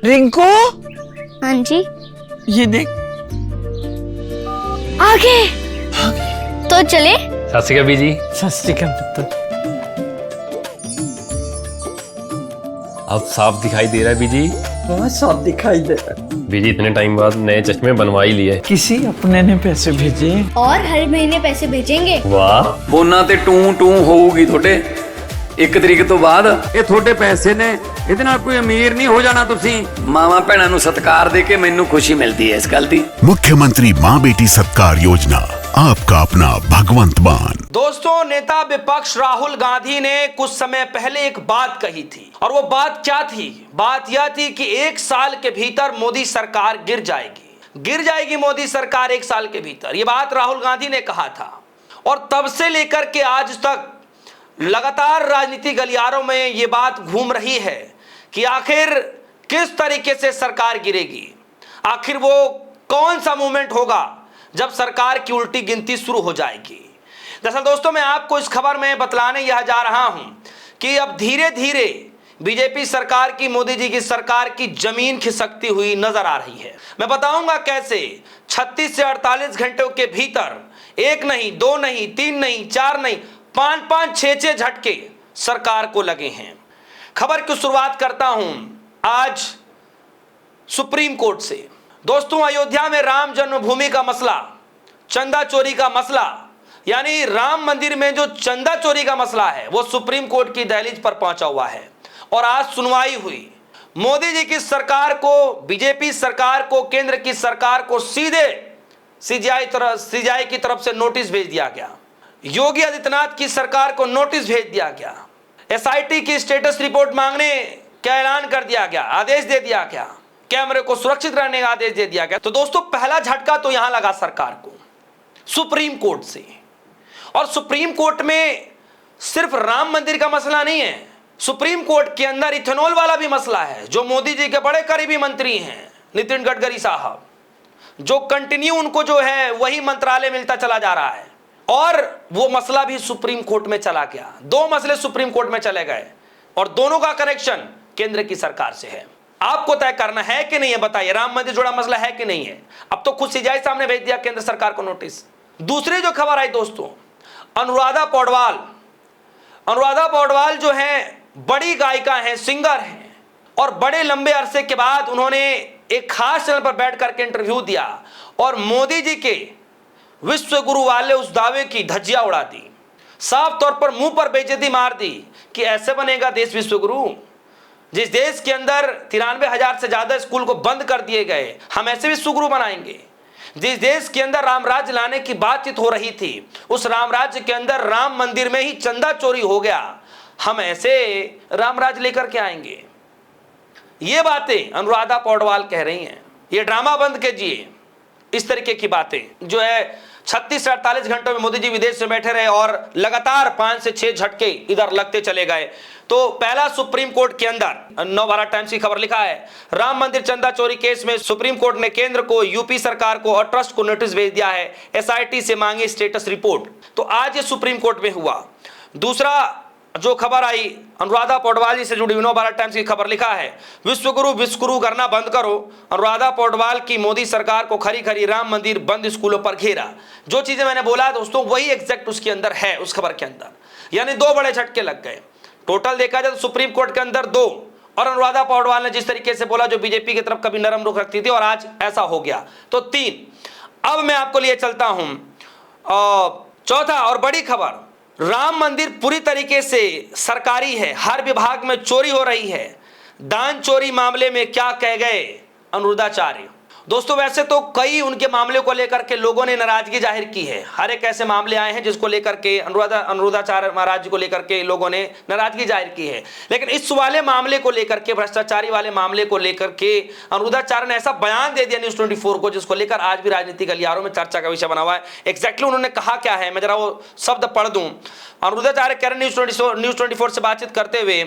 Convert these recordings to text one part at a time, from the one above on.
रिंकू, हाँ जी, ये देख। आगे तो चले। सत श्री अकाल बीजी। सत श्री अकाल पुत्र। अब साफ दिखाई दे रहा है बीजी। बहुत साफ दिखाई दे रहा है। बीजी इतने टाइम बाद नए चश्मे बनवा ही लिए। किसी अपने ने पैसे भेजे और हर महीने पैसे भेजेंगे। वाह। ਫੋਨਾਂ ਤੇ ਟੂ ਟੂ ਹੋਊਗੀ ਤੁਹਾਡੇ 1 ਤਰੀਕ ਤੋਂ ਬਾਅਦ। ਇਹ ਤੁਹਾਡੇ ਪੈਸੇ ਨੇ, ਇਹਦੇ ਨਾਲ ਕੋਈ ਅਮੀਰ ਨਹੀਂ ਹੋ ਜਾਣਾ ਤੁਸੀਂ। ਮਾਵਾਂ ਭੈਣਾਂ ਨੂੰ ਸਤਿਕਾਰ ਦੇ ਕੇ ਮੈਨੂੰ ਖੁਸ਼ੀ ਮਿਲਦੀ ਹੈ ਇਸ ਗੱਲ ਦੀ। मुख्यमंत्री माँ बेटी सत्कार योजना, आपका अपना भगवंत मान। दोस्तों, नेता विपक्ष राहुल गांधी ने कुछ समय पहले एक बात कही थी, और वो बात क्या थी? बात यह थी कि 1 साल के भीतर मोदी सरकार गिर जाएगी मोदी सरकार 1 साल के भीतर। ये बात राहुल गांधी ने कहा था, और तब से लेकर के आज तक लगातार राजनीतिक गलियारों में ये बात घूम रही है कि आखिर किस तरीके से सरकार गिरेगी, आखिर वो कौन सा मूवमेंट होगा जब सरकार की उल्टी गिनती शुरू हो जाएगी। दरअसल दोस्तों, मैं आपको इस खबर में बतलाने यह जा रहा हूं कि अब धीरे धीरे बीजेपी सरकार की, मोदी जी की सरकार की जमीन खिसकती हुई नजर आ रही है। मैं बताऊंगा कैसे 36 से 48 घंटों के भीतर 1 नहीं, 2 नहीं, 3 नहीं, 4 नहीं, 5-5, 6-6 झटके सरकार को लगे हैं। खबर की शुरुआत करता हूं आज सुप्रीम कोर्ट से। दोस्तों, अयोध्या में राम जन्मभूमि का मसला, चंदा चोरी का मसला, यानी राम मंदिर में जो चंदा चोरी का मसला है, वो सुप्रीम कोर्ट की दहलीज पर पहुंचा हुआ है, और आज सुनवाई हुई। मोदी जी की सरकार को, बीजेपी सरकार को, केंद्र की सरकार को सीधे सीजीआई की तरफ से नोटिस भेज दिया गया। योगी आदित्यनाथ की सरकार को नोटिस भेज दिया गया। एसआईटी की स्टेटस रिपोर्ट मांगने का ऐलान कर दिया गया, आदेश दे दिया गया। कैमरे को सुरक्षित रहने का आदेश दे दिया गया। तो दोस्तों, पहला झटका तो यहां लगा सरकार को सुप्रीम कोर्ट से। और सुप्रीम कोर्ट में सिर्फ राम मंदिर का मसला नहीं है, सुप्रीम कोर्ट के अंदर इथेनॉल वाला भी मसला है। जो मोदी जी के बड़े करीबी मंत्री हैं, नितिन गडकरी साहब, जो कंटिन्यू उनको जो है वही मंत्रालय मिलता चला जा रहा है, और वो मसला भी सुप्रीम कोर्ट में चला गया। 2 मसले सुप्रीम कोर्ट में चले गए, और दोनों का कनेक्शन केंद्र की सरकार से है। आपको तय करना है कि नहीं है, बताइए, राम मंदिर जुड़ा मसला है कि नहीं है? अब तो खुद सीजीआई सामने भेज दिया केंद्र सरकार को नोटिस। दूसरी जो खबर आई दोस्तों, अनुराधा पौडवाल जो है बड़ी गायिका हैं, सिंगर हैं, और बड़े लंबे अरसे के बाद उन्होंने एक खास चैनल पर बैठ करके इंटरव्यू दिया, और मोदी जी के विश्व गुरु वाले उस दावे की धज्जियां उड़ा दी। साफ तौर पर मुंह पर बेइज्जती मार दी कि ऐसे बनेगा देश विश्व गुरु। जिस देश के अंदर 93,000 से ज्यादा स्कूल को बंद कर दिए गए, हम ऐसे विश्व गुरु बनाएंगे। जिस देश के अंदर राम राज्य लाने की बातचीत हो रही थी, उस राम राज्य के अंदर राम मंदिर में ही चंदा चोरी हो गया, हम ऐसे राम राज्य लेकर के आएंगे। ये बातें अनुराधा पौडवाल कह रही हैं। ये ड्रामा बंद कीजिए। इस तरीके की बातें जो है 36 से 48 घंटों में मोदी जी विदेश में बैठे रहे, और लगातार 5 से 6 झटके इधर लगते चले गए। तो पहला, सुप्रीम कोर्ट के अंदर नवभारत टाइम्स की खबर लिखा है, राम मंदिर चंदा चोरी केस में सुप्रीम कोर्ट ने केंद्र को, यूपी सरकार को और ट्रस्ट को नोटिस भेज दिया है। एसआईटी से मांगी स्टेटस रिपोर्ट। तो आज ये सुप्रीम कोर्ट में हुआ। दूसरा जो खबर आई, अनुराधा पौडवाल जी से जुड़ी नवभारत टाइम्स की खबर लिखा है, विश्वगुरु करना बंद करो। अनुराधा पौडवाल की मोदी सरकार को खरी खरी राम मंदिर बंद स्कूलों पर घेरा। जो चीजें मैंने बोला दोस्तों, वही एग्जैक्ट उसके अंदर है, उस खबर के अंदर। यानी 2 बड़े झटके लग गए। टोटल देखा जाए तो सुप्रीम कोर्ट के अंदर 2, और अनुराधा पौडवाल ने जिस तरीके से बोला, जो बीजेपी की तरफ कभी नरम रुख रखती थी, और आज ऐसा हो गया, तो 3। अब मैं आपको लिए चलता हूं चौथा और बड़ी खबर। राम मंदिर पूरी तरीके से सरकारी है, हर विभाग में चोरी हो रही है। दान चोरी मामले में क्या कह गए अनुराधाचार्य? दोस्तों, वैसे तो कई उनके मामले को लेकर के लोगों ने नाराजगी जाहिर की है। हर एक ऐसे मामले आए हैं जिसको लेकर के अनुराधाचार्य महाराज जी को लेकर के लोगों ने नाराजगी जाहिर की है, लेकिन इस वाले मामले को लेकर के, भ्रष्टाचारी वाले मामले को लेकर के अनुराधाचार्य ने ऐसा बयान दे दिया न्यूज 24 को, जिसको लेकर आज भी राजनीतिक गलियारों में चर्चा का विषय बना हुआ है। एग्जैक्टली उन्होंने कहा क्या है, मैं जरा वो शब्द पढ़ दूं। अनुराधाचार्य कह रहे न्यूज 24 से बातचीत करते हुए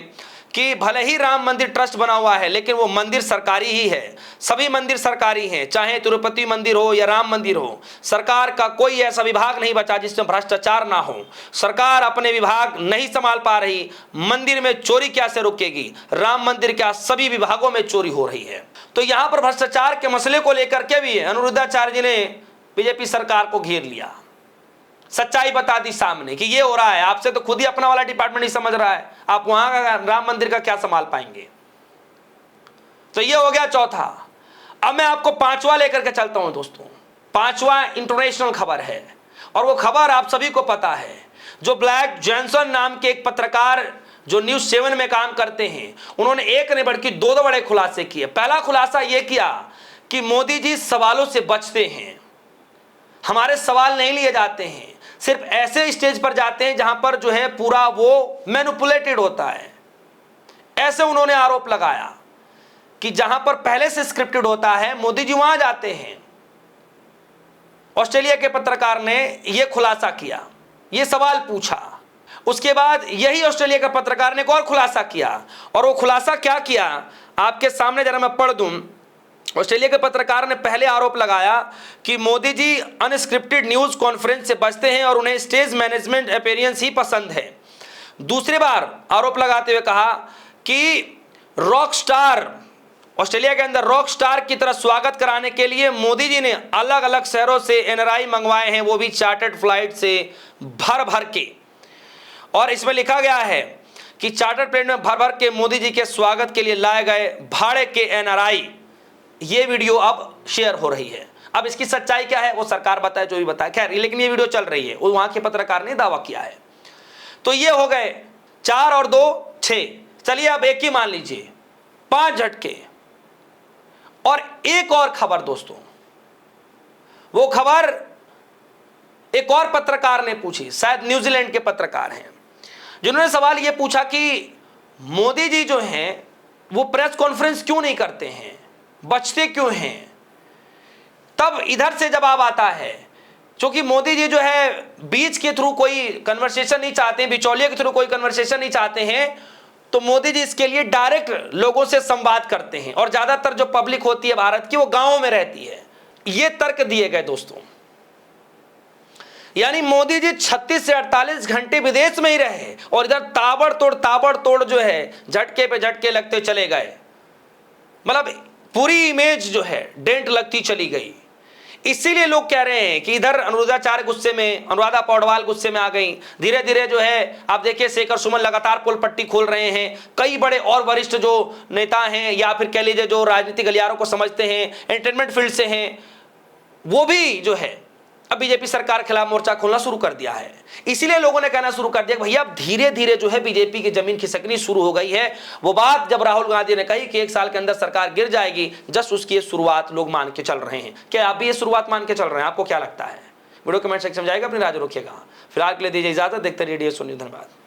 कि भले ही राम मंदिर ट्रस्ट बना हुआ है, लेकिन वो मंदिर सरकारी ही है। सभी मंदिर सरकारी हैं, चाहे तिरुपति मंदिर हो या राम मंदिर हो। सरकार का कोई ऐसा विभाग नहीं बचा जिसमें भ्रष्टाचार ना हो। सरकार अपने विभाग नहीं संभाल पा रही, मंदिर में चोरी कैसे रुकेगी? राम मंदिर क्या सभी विभागों में चोरी हो रही है। तो यहां पर भ्रष्टाचार के मसले को लेकर के भी अनिरुद्धाचार्य जी ने बीजेपी सरकार को घेर लिया, सच्चाई बता दी सामने कि ये हो रहा है। आपसे तो खुद ही अपना वाला डिपार्टमेंट नहीं समझ रहा है, आप वहां का राम मंदिर का क्या संभाल पाएंगे? तो ये हो गया चौथा। अब मैं आपको पांचवा लेकर के चलता हूं दोस्तों। पांचवा इंटरनेशनल खबर है और वो खबर आप सभी को पता है। जो ब्लैक जॉनसन नाम के एक पत्रकार जो न्यूज़ 7 में काम करते हैं, उन्होंने एक ने बढ़ के दो बड़े खुलासे किए। पहला खुलासा यह किया कि मोदी जी सवालों से बचते हैं, हमारे सवाल नहीं लिए जाते हैं, सिर्फ ऐसे स्टेज पर जाते हैं जहां पर जो है पूरा वो मैनिपुलेटेड होता है। ऐसे उन्होंने आरोप लगाया कि जहां पर पहले से स्क्रिप्टेड होता है, मोदी जी वहां जाते हैं। ऑस्ट्रेलिया के पत्रकार ने यह खुलासा किया, यह सवाल पूछा। उसके बाद यही ऑस्ट्रेलिया का पत्रकार ने एक और खुलासा किया, और वो खुलासा क्या किया आपके सामने जरा मैं पढ़ दूं। ऑस्ट्रेलिया के पत्रकार ने पहले आरोप लगाया कि Modi ji unscripted news conference से बचते हैं और उन्हें स्टेज मैनेजमेंट अपीयरेंस ही पसंद है। दूसरी बार आरोप लगाते हुए कहा कि रॉक स्टार, ऑस्ट्रेलिया के अंदर रॉक स्टार की तरह स्वागत कराने के लिए मोदी जी ने अलग अलग शहरों से एनआरआई मंगवाए हैं, वो भी चार्टर्ड फ्लाइट से भर भर के। और इसमें लिखा गया है कि चार्टर्ड प्लेन में भर भर के मोदी जी के स्वागत के लिए लाए गए भाड़े के एनआरआई। ये वीडियो अब शेयर हो रही है। अब इसकी सच्चाई क्या है वो सरकार बताए, जो भी बताए, खैर, लेकिन ये वीडियो चल रही है, वो वहां के पत्रकार ने दावा किया है। तो ये हो गए 4 और 2 6। चलिए अब एक ही मान लीजिए, 5 झटके। और एक और खबर दोस्तों, वो खबर एक और पत्रकार ने पूछी, शायद न्यूजीलैंड के पत्रकार हैं, जिन्होंने सवाल ये पूछा कि मोदी जी जो हैं वो प्रेस कॉन्फ्रेंस क्यों नहीं करते हैं, बचते क्यों हैं? तब इधर से जवाब आता है, क्योंकि मोदी जी जो है बीच के थ्रू कोई कन्वर्सेशन नहीं चाहते हैं, बिचौलिए के थ्रू कोई कन्वर्सेशन नहीं चाहते हैं, तो मोदी जी इसके लिए डायरेक्ट लोगों से संवाद करते हैं। और ज्यादातर जो पब्लिक होती है भारत की वो गांवों में रहती है। ये तर्क दिए गए दोस्तों, यानी मोदी जी 36 से 48 घंटे विदेश में ही रहे और इधर ताबड़तोड़ जो है झटके पे झटके लगते चले गए। मतलब पूरी इमेज जो है डेंट लगती चली गई। इसीलिए लोग कह रहे हैं कि इधर अनुराधाचार्य गुस्से में, अनुराधा पौडवाल गुस्से में आ गई। धीरे धीरे जो है आप देखिए शेखर सुमन लगातार पोल पट्टी खोल रहे हैं। कई बड़े और वरिष्ठ जो नेता हैं या फिर कह लीजिए जो राजनीतिक गलियारों को समझते हैं, एंटरटेनमेंट फील्ड से हैं, वो भी जो है अब बीजेपी सरकार के खिलाफ मोर्चा खोलना शुरू कर दिया है। इसीलिए लोगों ने कहना शुरू कर दिया कि भैया अब धीरे धीरे जो है बीजेपी की जमीन खिसकनी शुरू हो गई है। वो बात जब राहुल गांधी ने कही कि 1 साल के अंदर सरकार गिर जाएगी, जस्ट उसकी ये शुरुआत लोग मान के चल रहे हैं। क्या आप भी ये शुरुआत मान के चल रहे हैं? आपको क्या लगता है? वीडियो कमेंट सेक्शन में जाएगा, अपनी राय रखिएगा। फिलहाल के लिए दीजिए इजाजत, देखते रहिए DSO न्यूज़। धन्यवाद।